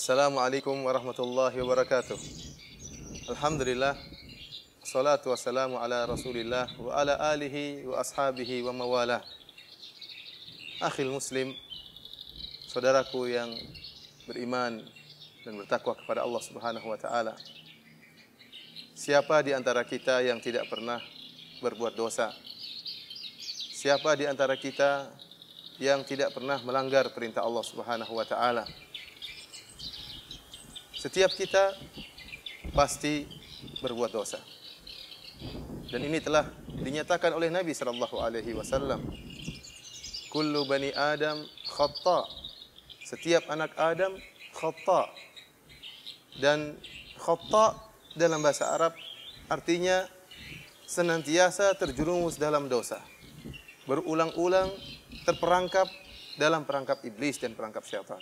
Assalamualaikum warahmatullahi wabarakatuh. Alhamdulillah, salatu wassalamu ala Rasulillah wa ala alihi wa ashabihi wa mawalah. Akhil muslim, saudaraku yang beriman dan bertakwa kepada Allah Subhanahu wa taala. Siapa di antara kita yang tidak pernah berbuat dosa? Siapa di antara kita yang tidak pernah melanggar perintah Allah Subhanahu wa taala? Setiap kita pasti berbuat dosa. Dan ini telah dinyatakan oleh Nabi sallallahu alaihi wasallam. Kullu bani Adam khata'. Setiap anak Adam khata'. Dan khata' dalam bahasa Arab artinya senantiasa terjerumus dalam dosa. Berulang-ulang terperangkap dalam perangkap iblis dan perangkap syaitan.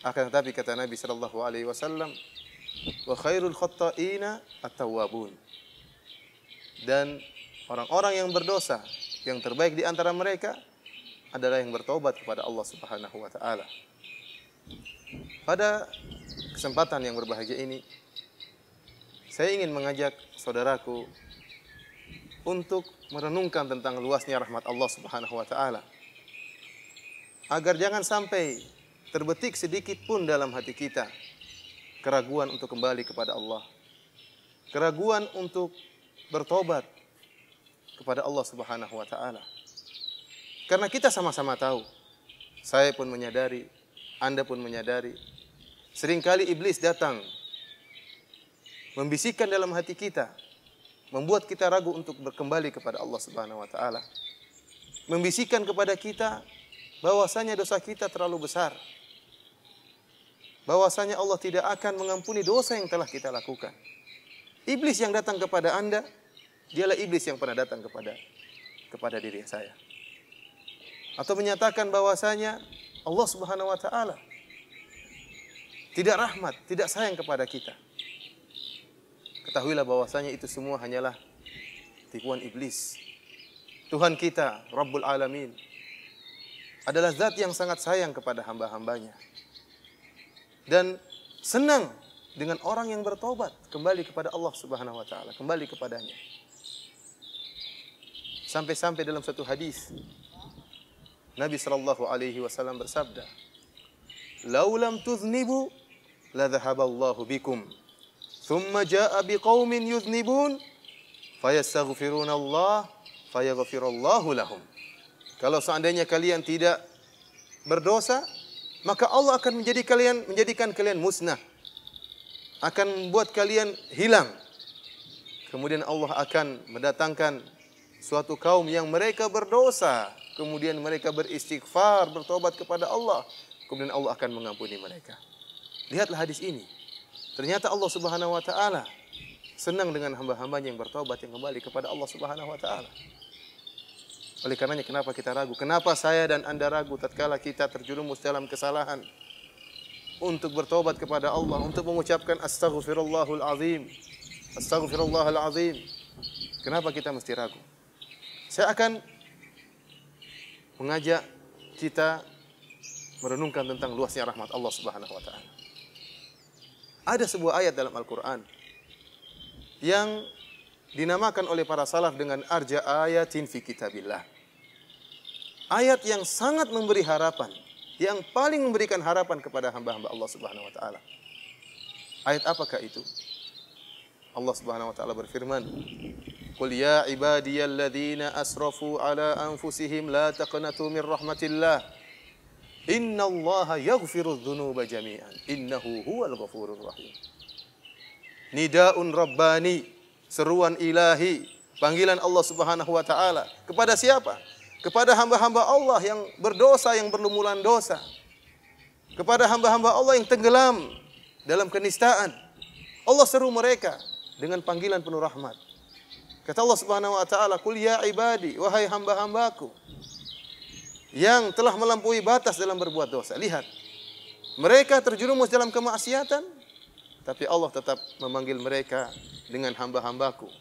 Akan tetapi kata Nabi sallallahu alaihi wasallam, wa khairul khatta'ina at-tawwabun. Dan orang-orang yang berdosa, yang terbaik di antara mereka adalah yang bertobat kepada Allah Subhanahu wa taala. Pada kesempatan yang berbahagia ini, saya ingin mengajak saudaraku untuk merenungkan tentang luasnya rahmat Allah Subhanahu wa taala. Agar jangan sampai terbetik sedikit pun dalam hati kita keraguan untuk kembali kepada Allah. Keraguan untuk bertobat kepada Allah Subhanahu wa taala. Karena kita sama-sama tahu, saya pun menyadari, Anda pun menyadari, seringkali iblis datang membisikkan dalam hati kita, membuat kita ragu untuk berkembali kepada Allah Subhanahu wa taala. Membisikkan kepada kita bahwasanya dosa kita terlalu besar. Bahwasanya Allah tidak akan mengampuni dosa yang telah kita lakukan. Iblis yang datang kepada Anda, dialah iblis yang pernah datang kepada diri saya. Atau menyatakan bahwasanya Allah Subhanahu wa taala tidak rahmat, tidak sayang kepada kita. Ketahuilah bahwasanya itu semua hanyalah tipuan iblis. Tuhan kita, Rabbul Alamin, adalah zat yang sangat sayang kepada hamba-hambanya. Dan senang dengan orang yang bertobat kembali kepada Allah Subhanahu wa taala, kembali kepadanya. Sampai-sampai dalam satu hadis Nabi sallallahu alaihi wasallam bersabda, "Lau lam tuznibu la dhahaballahu bikum, thumma jaa'a biqaumin yuznibun fayastaghfiruna Allah fayaghfirullahu lahum." Kalau seandainya kalian tidak berdosa, maka Allah akan menjadikan kalian musnah. Akan membuat kalian hilang. Kemudian Allah akan mendatangkan suatu kaum yang mereka berdosa. Kemudian mereka beristighfar, bertobat kepada Allah. Kemudian Allah akan mengampuni mereka. Lihatlah hadis ini. Ternyata Allah Subhanahu wa taala senang dengan hamba-hambanya yang bertobat, yang kembali kepada Allah Subhanahu wa taala. Oleh karenanya kenapa kita ragu? Kenapa saya dan Anda ragu tatkala kita terjerumus dalam kesalahan? Untuk bertobat kepada Allah, untuk mengucapkan astaghfirullahal azim. Astaghfirullahal azim. Kenapa kita mesti ragu? Saya akan mengajak kita merenungkan tentang luasnya rahmat Allah Subhanahu wa taala. Ada sebuah ayat dalam Al-Qur'an yang dinamakan oleh para salaf dengan arja ayatin fi kitabillah. Ayat yang sangat memberi harapan, yang paling memberikan harapan kepada hamba-hamba Allah Subhanahu wa taala. Ayat apakah itu? Allah Subhanahu wa taala berfirman, "Qul ya ibadiyalladzina asrafu ala anfusihim la taqnatu min rahmatillah. Innallaha yaghfirudz dzunuba jami'an. Innahu huwal ghafurur rahim." Nidaun rabbani, seruan ilahi, panggilan Allah Subhanahu wa taala kepada siapa? Kepada hamba-hamba Allah yang berdosa, yang berlumuran dosa. Kepada hamba-hamba Allah yang tenggelam dalam kenistaan. Allah seru mereka dengan panggilan penuh rahmat. Kata Allah Subhanahu wa taala, "Qul ya ibadi, wahai hamba-hambaku yang telah melampaui batas dalam berbuat dosa." Lihat, mereka terjerumus dalam kemaksiatan, tapi Allah tetap memanggil mereka dengan hamba-hambaku.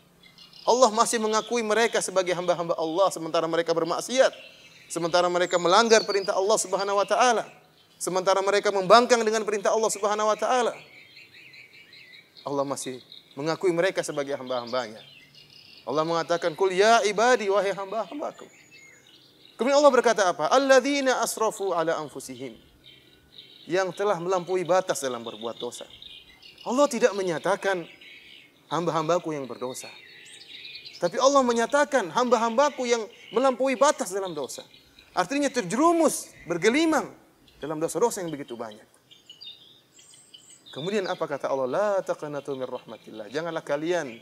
Allah masih mengakui mereka sebagai hamba-hamba Allah sementara mereka bermaksiat, sementara mereka melanggar perintah Allah Subhanahu wa taala, sementara mereka membangkang dengan perintah Allah Subhanahu wa taala. Allah masih mengakui mereka sebagai hamba-hambanya. Allah mengatakan, "Qul ya ibadi, wahai hamba-hambaku." Kemudian Allah berkata apa? Alladzina asrafu ala anfusihim. Yang telah melampaui batas dalam berbuat dosa. Allah tidak menyatakan hamba-hambaku yang berdosa. Tapi Allah menyatakan hamba-hambaku yang melampaui batas dalam dosa. Artinya terjerumus, bergelimang dalam dosa-dosa yang begitu banyak. Kemudian apa kata Allah? La taqnatu min rahmatillah. Janganlah kalian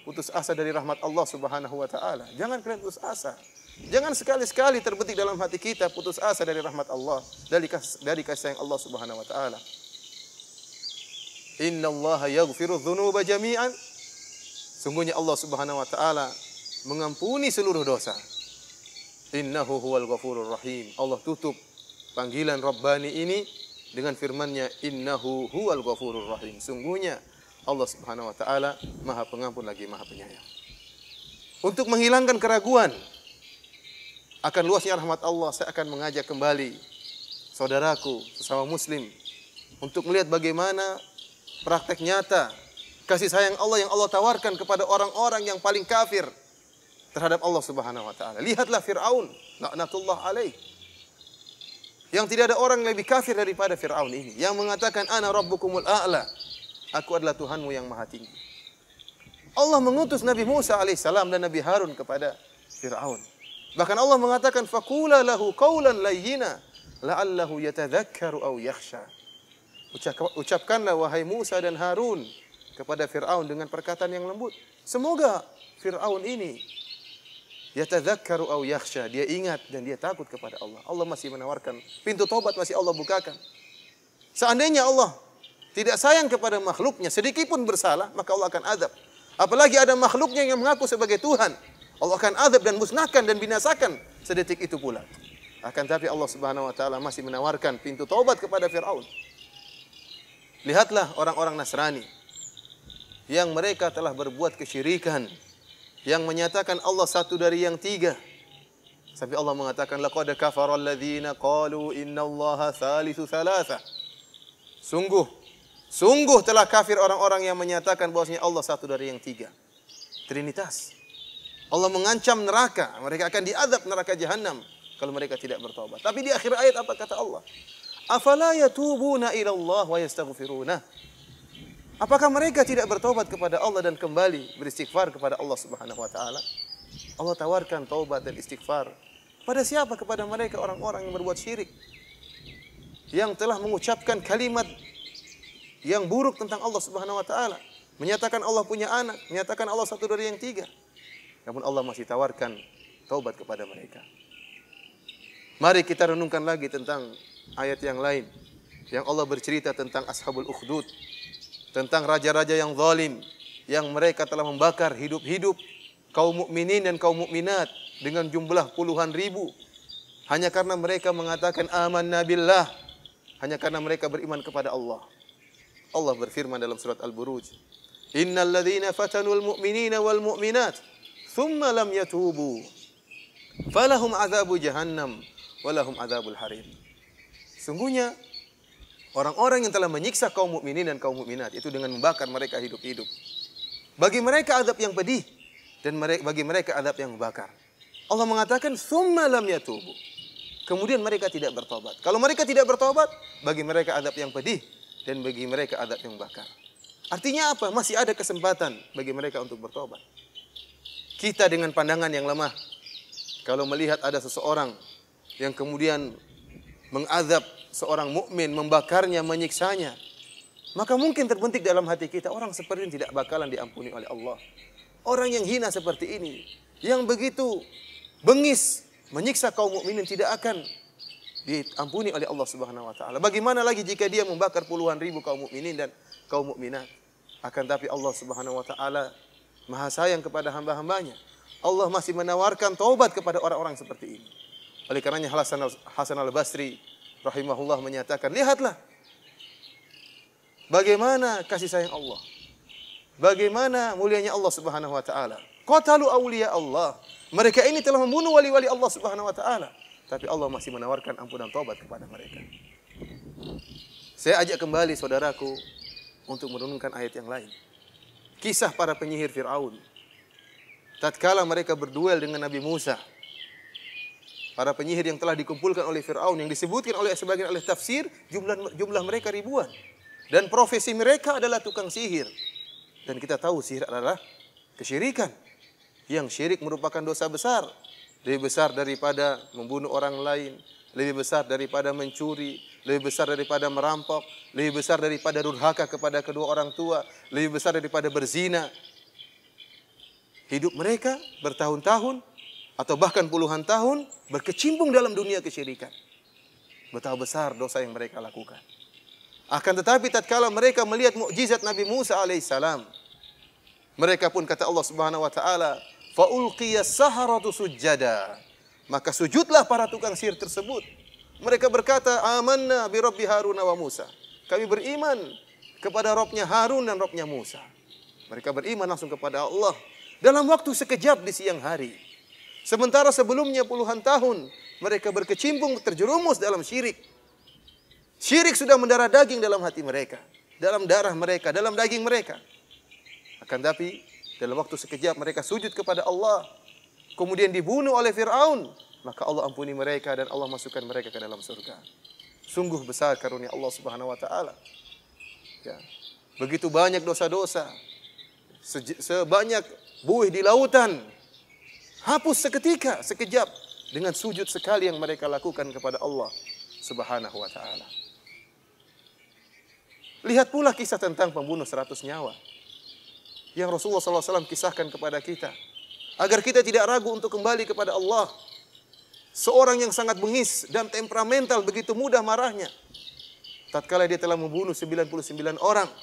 putus asa dari rahmat Allah Subhanahu wa taala. Jangan kalian putus asa. Jangan sekali-sekali terbetik dalam hati kita putus asa dari rahmat Allah, dari kasih sayang Allah Subhanahu wa taala. Innallaha yaghfiru dzunuba jami'an. Sungguhnya Allah Subhanahu wa taala mengampuni seluruh dosa. Innahu huwal ghafurur rahim. Allah tutup panggilan Rabbani ini dengan firman-Nya, Innahu huwal ghafurur rahim. Sungguhnya Allah Subhanahu wa taala Maha Pengampun lagi Maha Penyayang. Untuk menghilangkan keraguan akan luasnya rahmat Allah, saya akan mengajak kembali saudaraku sesama muslim untuk melihat bagaimana praktek nyata kasih sayang Allah yang Allah tawarkan kepada orang-orang yang paling kafir terhadap Allah Subhanahu wa taala. Lihatlah Firaun, laknatullah alaih. Yang tidak ada orang yang lebih kafir daripada Firaun ini, yang mengatakan ana rabbukumul a'la. Aku adalah Tuhanmu yang maha tinggi. Allah mengutus Nabi Musa alaihissalam dan Nabi Harun kepada Firaun. Bahkan Allah mengatakan faqula lahu qawlan layyina la'allahu yatadzakkaru aw yakhsha. Ucapkanlah wahai Musa dan Harun kepada Firaun dengan perkataan yang lembut. Semoga Firaun ini yatadzakkaru aw yakhsha, dia ingat dan dia takut kepada Allah. Allah masih menawarkan pintu taubat, masih Allah bukakan. Seandainya Allah tidak sayang kepada makhluknya, sedikit pun bersalah, maka Allah akan azab. Apalagi ada makhluknya yang mengaku sebagai Tuhan. Allah akan azab dan musnahkan dan binasakan sedetik itu pula. Akan tapi Allah Subhanahu wa taala masih menawarkan pintu taubat kepada Firaun. Lihatlah orang-orang Nasrani yang mereka telah berbuat kesyirikan, yang menyatakan Allah satu dari yang tiga. Sampai Allah mengatakan laqad kafara alladziina qalu innallaha tsalitsu tsalatsa. Sungguh telah kafir orang-orang yang menyatakan bahwasanya Allah satu dari yang tiga. Trinitas. Allah mengancam neraka, mereka akan diazab neraka jahanam kalau mereka tidak bertobat. Tapi di akhir ayat apa kata Allah? Afala yatubuna ila Allah wa yastaghfiruna. Apakah mereka tidak bertobat kepada Allah dan kembali beristighfar kepada Allah Subhanahu wa taala? Allah tawarkan taubat dan istighfar. Pada siapa? Kepada mereka orang-orang yang berbuat syirik. Yang telah mengucapkan kalimat yang buruk tentang Allah Subhanahu wa taala, menyatakan Allah punya anak, menyatakan Allah satu dari yang tiga. Namun Allah masih tawarkan taubat kepada mereka. Mari kita renungkan lagi tentang ayat yang lain. Yang Allah bercerita tentang Ashabul Ukhdud. Tentang raja-raja yang zalim. Yang mereka telah membakar hidup-hidup kaum mukminin dan kaum mukminat dengan jumlah puluhan ribu. Hanya karena mereka mengatakan amanna billah. Hanya karena mereka beriman kepada Allah. Allah berfirman dalam surat Al-Buruj. Innal ladzina fatanul mu'minina wal mu'minat thumma lam yatubu falahum adzabu jahannam walahum adzabul harim. Sungguhnya orang-orang yang telah menyiksa kaum mukminin dan kaum mukminat itu dengan membakar mereka hidup-hidup. Bagi mereka azab yang pedih dan bagi mereka azab yang membakar. Allah mengatakan thumma lam yatubu. Kemudian mereka tidak bertobat. Kalau mereka tidak bertobat, bagi mereka azab yang pedih dan bagi mereka azab yang membakar. Artinya apa? Masih ada kesempatan bagi mereka untuk bertobat. Kita dengan pandangan yang lemah, kalau melihat ada seseorang yang kemudian mengazab seorang mukmin, membakarnya, menyiksanya, maka mungkin terbentik dalam hati kita, orang seperti ini tidak bakalan diampuni oleh Allah. Orang yang hina seperti ini, yang begitu bengis menyiksa kaum mukminin tidak akan diampuni oleh Allah Subhanahu wa taala. Bagaimana lagi jika dia membakar puluhan ribu kaum mukminin dan kaum mukminat? Akan tapi Allah Subhanahu wa taala Maha sayang kepada hamba-hambanya. Allah masih menawarkan taubat kepada orang-orang seperti ini. Oleh karenanya Hasan al-Basri rahimahullah menyatakan, lihatlah bagaimana kasih sayang Allah. Bagaimana mulianya Allah Subhanahu wa taala. Qatalu awliya Allah. Mereka ini telah membunuh wali-wali Allah Subhanahu wa taala, tapi Allah masih menawarkan ampunan taubat kepada mereka. Saya ajak kembali saudaraku untuk merenungkan ayat yang lain. Kisah para penyihir Fir'aun. Tatkala mereka berduel dengan Nabi Musa. Para penyihir yang telah dikumpulkan oleh Fir'aun, yang disebutkan oleh sebagian ahli tafsir, jumlah mereka ribuan. Dan profesi mereka adalah tukang sihir. Dan kita tahu sihir adalah kesyirikan. Yang syirik merupakan dosa besar. Lebih besar daripada membunuh orang lain. Lebih besar daripada mencuri. Lebih besar daripada merampok. Lebih besar daripada durhaka kepada kedua orang tua. Lebih besar daripada berzina. Hidup mereka bertahun-tahun atau bahkan puluhan tahun berkecimpung dalam dunia kesyirikan. Betapa besar dosa yang mereka lakukan. Akan tetapi tatkala mereka melihat mukjizat Nabi Musa alaihissalam, mereka pun kata Allah Subhanahu wa taala, fa ulqiyas saharatu sujada. Maka sujudlah para tukang sihir tersebut. Mereka berkata, amanna bi rabbi Harun wa Musa. Kami beriman kepada Rabbnya Harun dan Rabbnya Musa. Mereka beriman langsung kepada Allah dalam waktu sekejap di siang hari. Sementara sebelumnya puluhan tahun mereka berkecimpung terjerumus dalam syirik. Syirik sudah mendarah daging dalam hati mereka, dalam darah mereka, dalam daging mereka. Akan tapi dalam waktu sekejap mereka sujud kepada Allah, kemudian dibunuh oleh Fir'aun, maka Allah ampuni mereka dan Allah masukkan mereka ke dalam surga. Sungguh besar karunia Allah Subhanahu wa taala. Ya. Begitu banyak dosa-dosa, sebanyak buih di lautan, hapus seketika, sekejap dengan sujud sekali yang mereka lakukan kepada Allah Subhanahu wa taala. Lihat pula kisah tentang pembunuh 100 nyawa yang Rasulullah SAW kisahkan kepada kita agar kita tidak ragu untuk kembali kepada Allah. Seorang yang sangat bengis dan temperamental, begitu mudah marahnya. Tatkala dia telah membunuh 99 orang,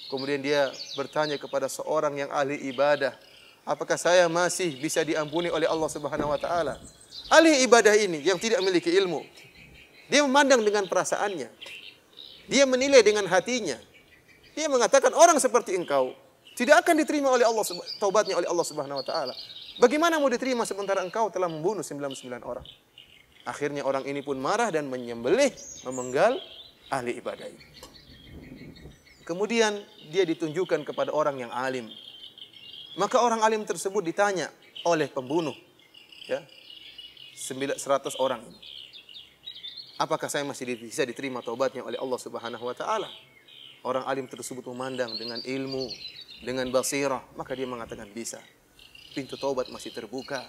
kemudian dia bertanya kepada seorang yang ahli ibadah, apakah saya masih bisa diampuni oleh Allah Subhanahu wa taala? Ahli ibadah ini yang tidak memiliki ilmu, dia memandang dengan perasaannya. Dia menilai dengan hatinya. Dia mengatakan orang seperti engkau tidak akan diterima oleh Allah, taubatnya oleh Allah Subhanahu wa taala. Bagaimana mau diterima sementara engkau telah membunuh 99 orang? Akhirnya orang ini pun marah dan menyembelih, memenggal ahli ibadah ini. Kemudian dia ditunjukkan kepada orang yang alim. Maka orang alim tersebut ditanya oleh pembunuh, ya, 100 orang ini, apakah saya masih bisa diterima taubatnya oleh Allah Subhanahu wa taala? Orang alim tersebut memandang dengan ilmu, dengan basirah, maka dia mengatakan bisa. Pintu taubat masih terbuka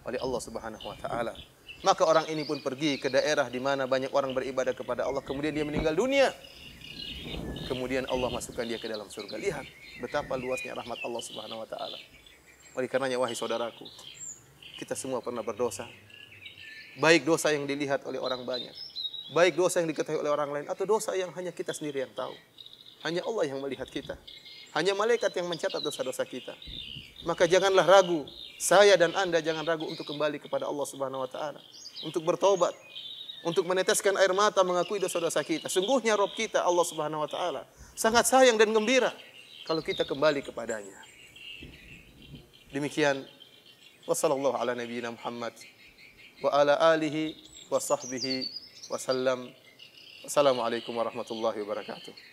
oleh Allah Subhanahu wa taala. Maka orang ini pun pergi ke daerah di mana banyak orang beribadah kepada Allah, kemudian dia meninggal dunia. Kemudian Allah masukkan dia ke dalam surga. Lihat betapa luasnya rahmat Allah Subhanahu wa taala. Oleh karenanya wahai saudaraku, kita semua pernah berdosa. Baik dosa yang dilihat oleh orang banyak, baik dosa yang diketahui oleh orang lain, atau dosa yang hanya kita sendiri yang tahu. Hanya Allah yang melihat kita. Hanya malaikat yang mencatat dosa-dosa kita. Maka janganlah ragu, saya dan Anda jangan ragu untuk kembali kepada Allah Subhanahu wa taala, untuk bertobat, untuk meneteskan air mata mengakui dosa-dosa kita. Sungguhnya Rabb kita Allah Subhanahu wa taala sangat sayang dan gembira kalau kita kembali kepadanya. Demikian, wassallallahu ala nabiyyina Muhammad wa ala alihi wa sahbihi wasallam. Wassalamualaikum warahmatullahi wabarakatuh.